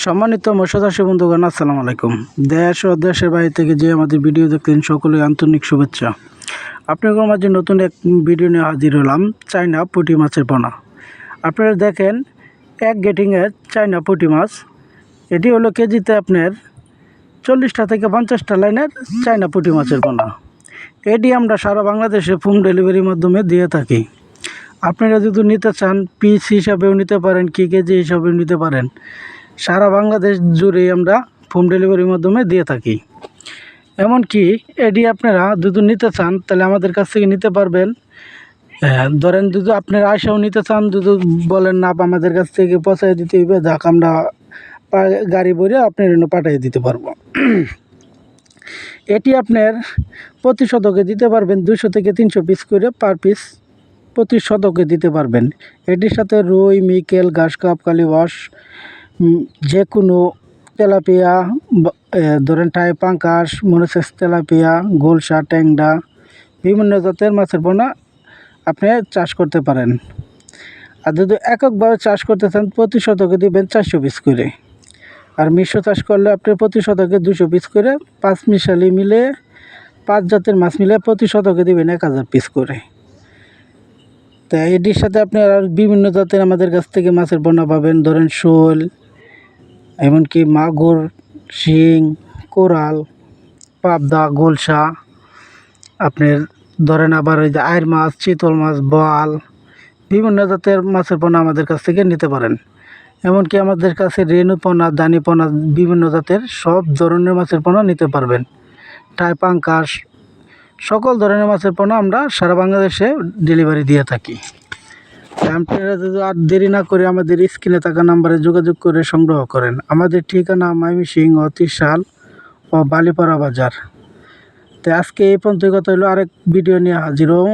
সম্মানিত মৎস্যচাষী বন্ধুগণ, আসসালামু আলাইকুম। দেশ ও দেশের বাইরে থেকে যে আমাদের ভিডিও দেখতেন সকলের আন্তরিক শুভেচ্ছা। আপনাদের মাঝে নতুন এক ভিডিও নিয়ে হাজির হলাম, চায়না পুঁটি মাছের পোনা। আপনারা দেখেন এক গেটিংয়ের চায়না পুঁটি মাছ, এটি হলো কেজিতে আপনার 40টা থেকে 50টা লাইনের চায়না পুঁটি মাছের পোনা। এটি আমরা সারা বাংলাদেশে হোম ডেলিভারির মাধ্যমে দিয়ে থাকি। আপনারা যদি নিতে চান পিস হিসাবেও নিতে পারেন, কেজি হিসাবেও নিতে পারেন। সারা বাংলাদেশ জুড়ে আমরা হোম ডেলিভারির মাধ্যমে দিয়ে থাকি। এমনকি এটি আপনারা যদি নিতে চান তাহলে আমাদের কাছ থেকে নিতে পারবেন। ধরেন যদি আপনারা আইসাও নিতে চান, যদি বলেন না আমাদের কাছ থেকে পৌঁছায় দিতে হবে, যাক আমরা গাড়ি ভরে আপনার জন্য পাঠিয়ে দিতে পারবো। এটি আপনার প্রতি শতকে দিতে পারবেন 200 থেকে 300 পিস করে পার পিস প্রতি শতকে দিতে পারবেন। এটির সাথে রুই, মিকেল, ঘাস কাপ, কালীবাস, যে কোনো তেলাপিয়া, ধরেন টাই পাঙ্কাশ, মনোসেক্স তেলাপিয়া, গোলসা, ট্যাংরা, বিভিন্ন জাতের মাছের পোনা আপনি চাষ করতে পারেন। আর যদি এককভাবে চাষ করতে চান প্রতি শতকে দিবেন 400 পিস করে। আর মিশ্র চাষ করলে আপনি প্রতি শতকে 200 পিস করে, 5 মিশালি মিলে 5 জাতের মাছ মিলে প্রতি শতকে দিবেন 1000 পিস করে। তো এটির সাথে আপনি আর বিভিন্ন জাতের আমাদের কাছ থেকে মাছের পোনা পাবেন, ধরেন শোল, এমনকি মাগুর, শিং, কোরাল, পাবদা, গোলসা, আপনার ধরেন আবার ওই যে আইর মাছ, চিতল মাছ, বোয়াল, বিভিন্ন জাতের মাছের পোনা আমাদের কাছ থেকে নিতে পারেন। এমনকি আমাদের কাছে রেণু পোনা, দানি পোনা, বিভিন্ন জাতের সব ধরনের মাছের পোনা নিতে পারবেন। টাই পাঙ্কাশ, সকল ধরনের মাছের পোনা আমরা সারা বাংলাদেশে ডেলিভারি দিয়ে থাকি। আপনারা যদি আর দেরি না করে আমাদের স্ক্রিনে থাকা নাম্বারে যোগাযোগ করে সংগ্রহ করেন। আমাদের ঠিকানা ময়মনসিংহ, ত্রিশাল ও বালিপাড়া বাজার। তো আজকে এই পর্যন্ত কথা হলো, আরেক ভিডিও নিয়ে হাজির হব।